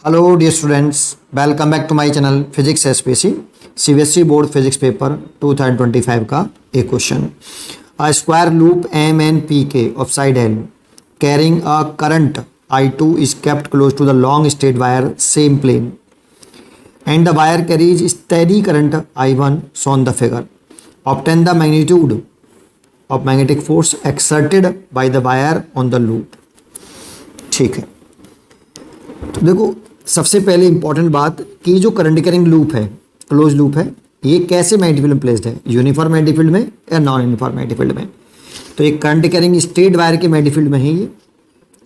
Hello dear students, welcome back to my channel Physics SPC CBSE board physics paper 2025 का एक question. A square loop M N P K of side L carrying a current I2 is kept close to the long straight wire same plane and the wire carries steady current I1 shown the figure. Obtain the magnitude of magnetic force exerted by the wire on the loop। ठीक है, तो देखो सबसे पहले important बात कि जो current carrying loop है, क्लोज लूप है, ये कैसे मैग्नेटिक फील्ड में प्लेस्ड है, यूनिफॉर्म मैग्नेटिक फील्ड में या नॉन यूनिफॉर्म मैग्नेटिक फील्ड में। तो ये करंट कैरिंग स्ट्रेट वायर के मैग्नेटिक फील्ड में है। ये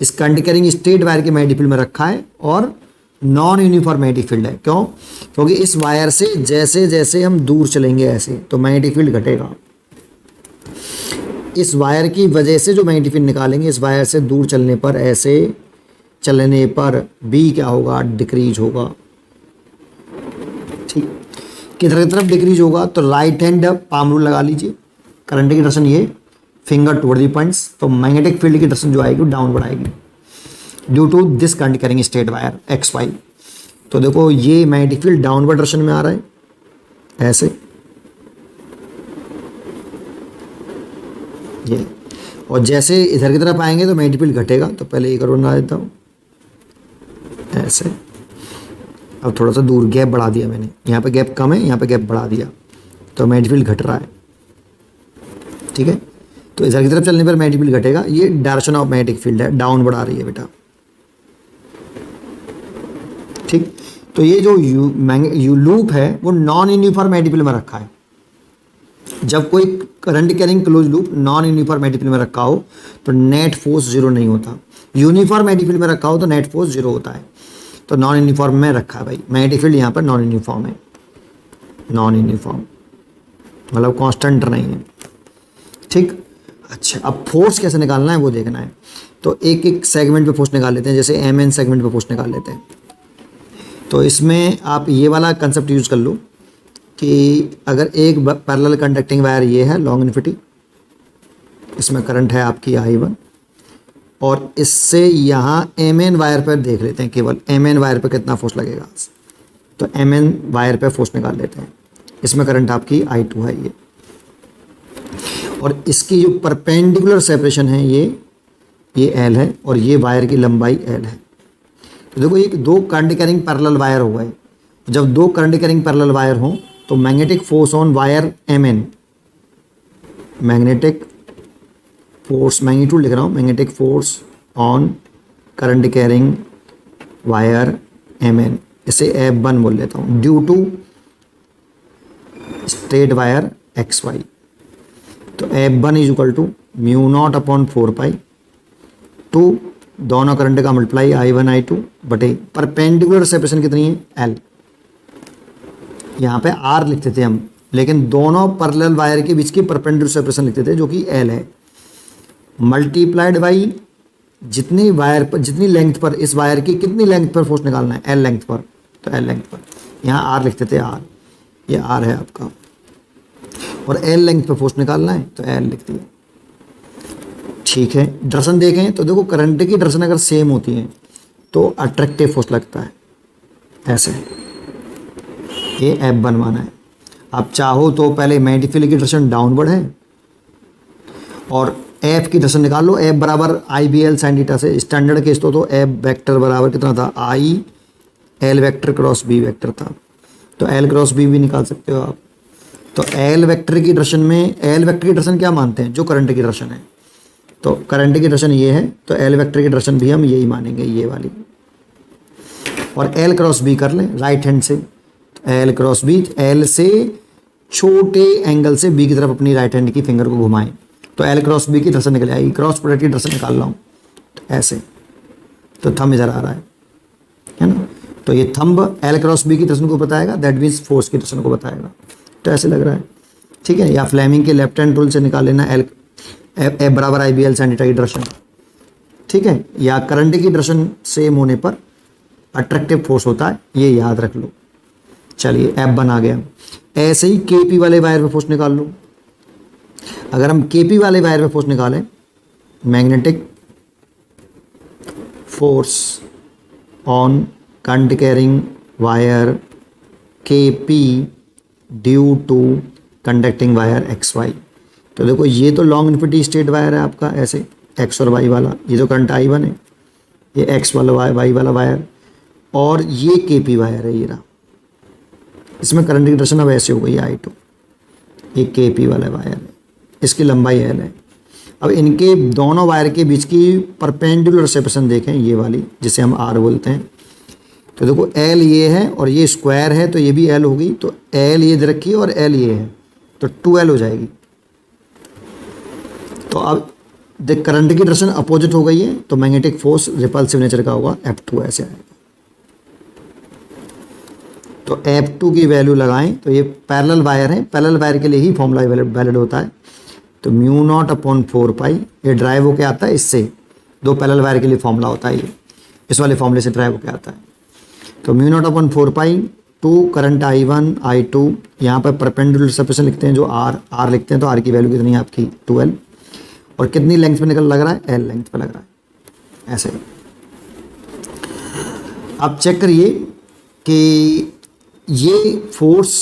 इस करंट कैरिंग स्ट्रेट वायर के मैग्नेटिक फील्ड में रखा है और नॉन यूनिफॉर्म मैग्नेटिक फील्ड है। क्यों? क्योंकि इस वायर से जैसे जैसे हम दूर चलेंगे ऐसे तो मैग्नेटिक फील्ड घटेगा। इस वायर की वजह से जो मैग्नेटिक फील्ड निकालेंगे, इस वायर से दूर चलने पर, ऐसे चलने पर बी क्या होगा, डिक्रीज होगा। ठीक, किधर की तरफ डिक्रीज होगा? तो राइट हैंड पाम रूल लगा लीजिए। करंट की डायरेक्शन ये, फिंगर टुवर्ड दी पॉइंट्स, तो मैग्नेटिक फील्ड की डायरेक्शन जो आएगी वो डाउनवर्ड आएगी due to this current carrying straight wire X Y. तो देखो ये मैग्नेटिक फील्ड डाउनवर्ड डायरेक्शन में आ रहा है ऐसे, ये, और जैसे इधर की तरफ आएंगे तो मैग्नेटिक फील्ड घटेगा। तो पहले ये करो ना देता हूँ ऐसे। अब थोड़ा सा दूर गैप बढ़ा दिया मैंने, यहाँ पे गैप कम है, यहाँ पे गैप बढ़ा दिया, तो मैग्नेटिक फील्ड घट रहा है। ठीक है, तो इधर की तरफ चलने पर मैग्नेटिक फील्ड घटेगा। ये डायरेक्शन ऑफ मैग्नेटिक फील्ड है, डाउन बढ़ा रही है बेटा। ठीक, तो ये जो यू लूप है वो नॉन यूनिफॉर्म मैग्नेटिक फील्ड में रखा है। जब कोई current carrying close loop non uniform magnetic field में रखा हो तो नेट फोर्स जीरो नहीं होता। यूनिफॉर्म मैग्नेटिक फील्ड में रखा हो तो नेट फोर्स जीरो होता है। तो नॉन यूनिफॉर्म में रखा है भाई, मैग्नेटिक फील्ड यहाँ पर नॉन यूनिफॉर्म है। नॉन यूनिफॉर्म मतलब कांस्टेंट नहीं है। ठीक, अच्छा, अब फोर्स कैसे निकालना है वो देखना है। तो एक एक सेगमेंट पे फोर्स निकाल लेते हैं, जैसे एम एन सेगमेंट पे फोर्स निकाल लेते हैं। तो इसमें आप ये वाला कंसेप्ट यूज कर लो कि अगर एक पैरेलल कंडक्टिंग वायर ये है लॉन्ग इन्फिनिटी, इसमें करंट है आपकी I1, और इससे यहाँ एम एन वायर पर देख लेते हैं, केवल एम एन वायर पर कितना फोर्स लगेगा। तो एम एन वायर पर फोर्स निकाल लेते हैं। इसमें करंट आपकी I2 है ये, और इसकी जो परपेंडिकुलर सेपरेशन है ये L है, और ये वायर की लंबाई L है। तो देखो ये दो करंट कैरिंग पैरेलल वायर हो गए। जब दो करंट कैरिंग पैरेलल वायर हों तो magnetic force on wire MN, magnetic force, magnitude लिख रहा हूँ, magnetic force on current carrying wire MN, इसे F1 बोल लेता हूँ, due to straight wire XY। तो F1 is equal to mu not upon 4 2 दोनों करंट का मल्टीप्लाई I1 I2 बटे परपेंडिकुलर सेपरेशन कितनी है L। यहाँ पे R लिखते थे हम, लेकिन दोनों पैरेलल वायर के बीच की परपेंडिकुलर सेपरेशन लिखते थे जो कि L है, मल्टीप्लाइड बाई जितनी वायर पर, जितनी लेंथ पर, इस वायर की कितनी लेंथ पर फोर्स निकालना है, L लेंथ पर, तो L लेंथ पर। यहाँ R लिखते थे R, ये R है आपका, और L लेंथ पर फोर्स निकालना है तो L लिख दिया। ठीक है, डायरेक्शन देखें तो देखो करंट की डायरेक्शन अगर सेम होती है तो अट्रैक्टिव फोर्स लगता है ऐसे। ये F1 माना है। आप चाहो तो पहले मैग्नेटिक फील्ड की डायरेक्शन डाउनवर्ड है और F की डायरेक्शन निकाल लो, F बराबर IBL साइन थीटा से। स्टैंडर्ड केस तो F वेक्टर बराबर कितना था, I L vector cross B vector था, तो L क्रॉस B भी निकाल सकते हो आप। तो L वेक्टर की डायरेक्शन में, L वेक्टर की डायरेक्शन क्या मानते हैं, जो करंट की डायरेक्शन है, तो करंट की डायरेक्शन ये है, तो L वेक्टर की डायरेक्शन भी हम यही मानेंगे, ये वाली। और L क्रॉस B कर लें राइट हैंड से, L क्रॉस B, L से छोटे एंगल से B की तरफ अपनी राइट हैंड की फिंगर को घुमाएं तो L क्रॉस B की डायरेक्शन निकल आएगी। क्रॉस प्रोडक्ट की डायरेक्शन निकाल रहा हूँ तो ऐसे, तो थंब इधर आ रहा है ना, तो ये थंब L क्रॉस B की डायरेक्शन को बताएगा, दैट मीन्स फोर्स की डायरेक्शन को बताएगा। तो ऐसे लग रहा है, ठीक है। या फ्लेमिंग के लेफ्ट हैंड रूल से निकाल लेना F बराबर IBL साइन थीटा की डायरेक्शन, ठीक है। या करंट की डायरेक्शन सेम होने पर अट्रैक्टिव फोर्स होता है, ये याद रख लो। चलिए F1 आ गया। ऐसे ही KP वाले वायर पे फोर्स निकाल लो। अगर हम KP वाले वायर पे फोर्स निकालें, magnetic force on current carrying wire के P due to conducting wire X Y. तो देखो ये तो लॉन्ग इन्फिनिटी स्टेट वायर है आपका, ऐसे एक्स और वाई वाला, ये तो करंट I1 है, ये एक्स वाला वाई वाला वायर, और ये के पी वायर है, ये रहा। इसमें करंट की डायरेक्शन अब ऐसे हो गई I2, ये के पी वाला वायर है, इसकी लंबाई L है। अब इनके दोनों वायर के बीच की परपेंडिकुलर सेपरेशन देखें, ये वाली जिसे हम R बोलते हैं। तो देखो L ये है और ये स्क्वायर है, तो ये भी L होगी, तो L ये दे रखी है और L ये है, तो 2L हो जाएगी। तो अब देख करंट की डायरेक्शन अपोजिट हो गई है, तो मैग्नेटिक फोर्स रिपल्सिव नेचर का होगा, F2 ऐसे आएगा। तो F2 की वैल्यू लगाएं, तो ये पैरेलल वायर है, पैरेलल वायर के लिए ही फॉर्मूला वैलिड होता है। तो म्यू नॉट अपॉन 4 पाई, ये ड्राइव होके आता है इससे, दो पैरेलल वायर के लिए फॉर्मूला होता है ये, इस वाले फॉर्मूले से ड्राइव होके आता है। तो mu not upon 4 pi, 2 current I1 I2, यहाँ पर परपेंडिकुलर सेपरेशन लिखते हैं जो R लिखते हैं, तो R की वैल्यू कितनी है आपकी 2L, और कितनी लेंथ पे निकल लग रहा है, L लेंथ पे लग रहा है ऐसे। अब चेक करिए कि ये फोर्स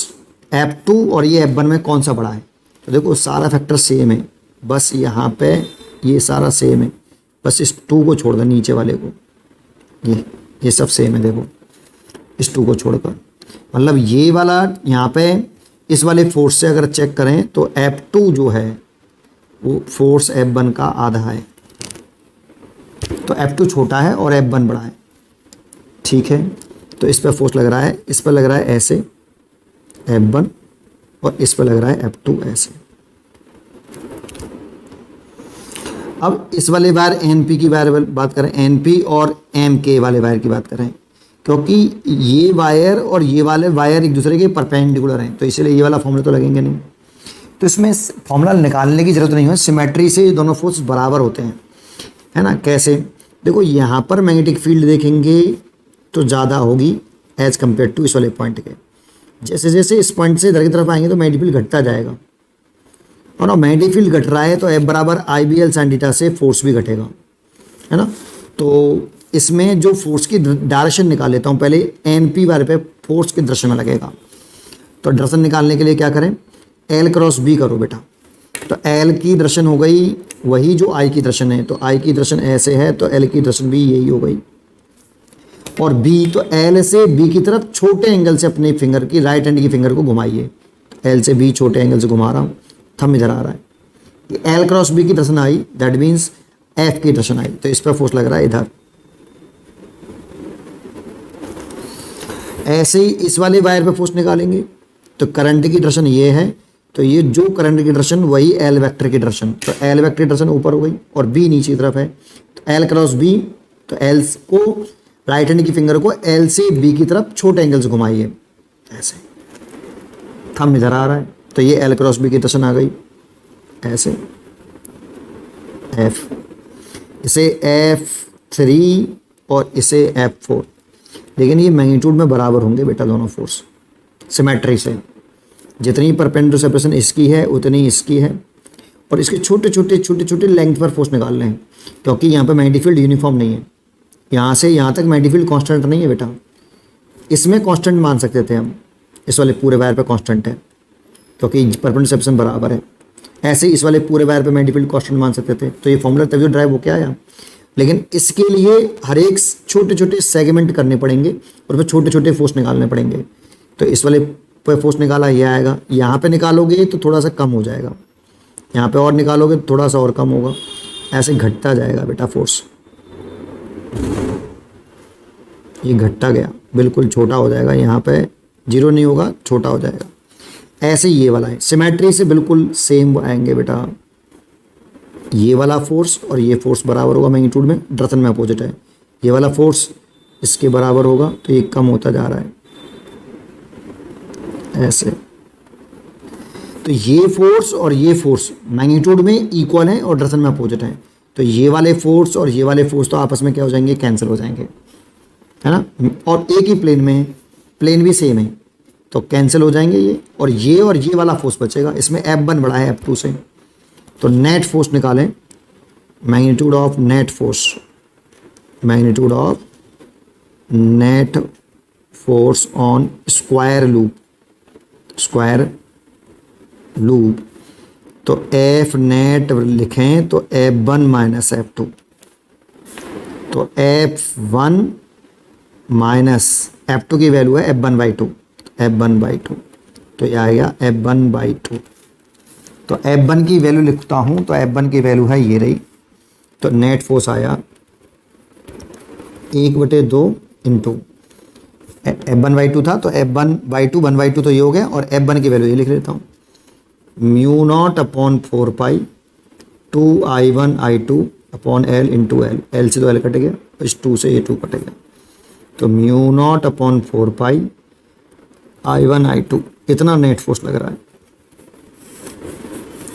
F2 और ये F1 में कौन सा बड़ा है। तो देखो सारा फैक्टर सेम है, बस यहाँ पे ये सारा सेम है, बस इस 2 को छोड़ दें नीचे वाले को, ये सब सेम है। देखो इस 2 को छोड़कर, मतलब ये वाला यहाँ पे इस वाले फोर्स से अगर चेक करें तो F2 जो है वो फोर्स F1 का आधा है, तो F2 छोटा है और F1 बड़ा है, ठीक है। तो इस पर फोर्स लग रहा है, इस पर लग रहा है ऐसे F1, और इस पर लग रहा है F2 ऐसे। अब इस वाले वायर NP की वायर बात करें, NP और MK वाले वायर की बात करें, क्योंकि ये वायर और ये वाले वायर एक दूसरे के परपेंडिकुलर हैं, तो इसलिए ये वाला फॉर्मूला तो लगेंगे नहीं, तो इसमें फॉर्मूला निकालने की ज़रूरत नहीं है, सिमेट्री से दोनों फोर्स बराबर होते हैं, है ना। कैसे, देखो यहाँ पर मैग्नेटिक फील्ड देखेंगे तो ज़्यादा होगी एज कम्पेयर टू इस वाले पॉइंट के। जैसे जैसे इस पॉइंट से इधर की तरफ आएंगे तो मैग्नेटिक फील्ड घटता जाएगा, और ना मैग्नेटिक फील्ड घट रहा है तो F बराबर IBL sin थीटा से फोर्स भी घटेगा, है ना। तो इसमें जो फोर्स की डायरेक्शन निकाल लेता हूँ, पहले NP वाले पे फोर्स की डायरेक्शन में लगेगा। तो डायरेक्शन निकालने के लिए क्या करें, L क्रॉस B करो बेटा। तो L की डायरेक्शन हो गई वही जो I की डायरेक्शन है, तो I की डायरेक्शन ऐसे है, तो L की डायरेक्शन भी यही हो गई। और B, तो L से B की तरफ छोटे एंगल से अपने फिंगर की, राइट हैंड की फिंगर को घुमाइए। L से B छोटे एंगल से घुमा रहा हूँ, थंब इधर आ रहा है, कि L क्रॉस B की direction I, that means F की डायरेक्शन आई, तो इस पर फोर्स लग रहा है इधर। ऐसे ही इस वाले वायर पे फोर्स निकालेंगे, तो करंट की डायरेक्शन ये है, तो ये जो करंट की डायरेक्शन वही L वेक्टर की डायरेक्शन, तो L वेक्टर की डायरेक्शन ऊपर हो गई और B नीचे की तरफ है, तो L क्रॉस B, तो L को राइट हैंड की फिंगर को L से B की तरफ छोटे एंगल से घुमाइए ऐसे, थंब इधर आ रहा है, तो ये L क्रॉस B की डायरेक्शन आ गई ऐसे F, इसे F3 और इसे F4, लेकिन ये मैग्नीट्यूड में बराबर होंगे बेटा दोनों फोर्स, सिमेट्री से। जितनी परपेंडिकुलर सेपरेशन इसकी है उतनी इसकी है, और इसके छोटे छोटे लेंथ पर फोर्स निकाल रहे हैं, क्योंकि यहाँ पे मैग्नेटिक फील्ड यूनिफॉर्म नहीं है, यहाँ से यहाँ तक मैग्नेटिक फील्ड कांस्टेंट नहीं है बेटा। इसमें कांस्टेंट मान सकते थे हम, इस वाले पूरे वायर पे कांस्टेंट है क्योंकि परपेंडिकुलर सेपरेशन बराबर है। ऐसे इस वाले पूरे वायर पे मैग्नेटिक फील्ड कांस्टेंट मान सकते थे, तो ये फॉर्मूला तभी ड्राइव होके आया। लेकिन इसके लिए हर एक छोटे छोटे सेगमेंट करने पड़ेंगे और फिर छोटे छोटे फोर्स निकालने पड़ेंगे। तो इस वाले पे फोर्स निकाला, ये आएगा, यहाँ पे निकालोगे तो थोड़ा सा कम हो जाएगा, यहाँ पे और निकालोगे तो थोड़ा सा और कम होगा, ऐसे घटता जाएगा बेटा फोर्स। ये घटता गया, बिल्कुल छोटा हो जाएगा, यहाँ पे जीरो नहीं होगा, छोटा हो जाएगा। ऐसे ये वाला है, सिमेट्री से बिल्कुल सेम आएंगे बेटा, ये वाला फोर्स और ये फोर्स बराबर होगा मैग्नीट्यूड में, डायरेक्शन में अपोजिट है। ये वाला फोर्स इसके बराबर होगा, तो ये कम होता जा रहा है ऐसे। तो ये फोर्स और ये फोर्स मैग्नीट्यूड में इक्वल हैं और डायरेक्शन में अपोजिट हैं, तो ये वाले फोर्स और ये वाले फोर्स तो आपस में क्या हो जाएंगे, कैंसिल हो जाएंगे, है ना। और एक ही प्लेन में, प्लेन भी सेम है, तो कैंसिल हो जाएंगे ये और ये वाला फोर्स बचेगा। इसमें F1 बड़ा है F2 से, तो नेट फोर्स निकालें, magnitude of net force, magnitude of net force on square loop, तो एफ नेट लिखें तो F1 माइनस F2, तो F1 माइनस F2 की वैल्यू है F1/2, तो यह आएगा F1/2। तो F1 की वैल्यू लिखता हूँ, तो F1 की वैल्यू है ये रही, तो नेट फोर्स आया 1/2 इंटू F1/2 था, तो F1/2 1/2 तो ये हो गया, और F1 की वैल्यू ये लिख लेता हूँ, μ0/4 2I1I2/L इंटू L, L से तो L कट गया, इस 2 से ये 2 कट गया, तो μ0/4 I1I2 इतना नेट फोर्स लग रहा है,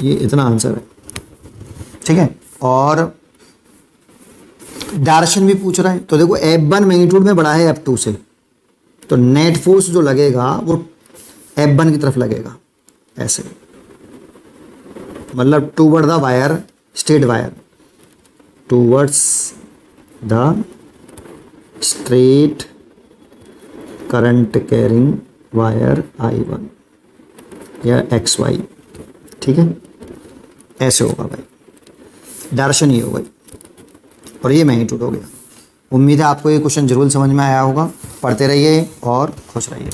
ये इतना आंसर है। ठीक है, और डायरेक्शन भी पूछ रहा है, तो देखो F1 मैग्नीट्यूड में बड़ा है F2 से, तो नेट फोर्स जो लगेगा वो F1 की तरफ लगेगा, ऐसे, मतलब toward the wire, straight wire, towards the straight current carrying wire I1 या XY। ठीक है, ऐसे होगा भाई, डायरेक्शन ये होगा, और ये मैग्नीट्यूड हो गया। उम्मीद है आपको ये क्वेश्चन जरूर समझ में आया होगा। पढ़ते रहिए और खुश रहिए।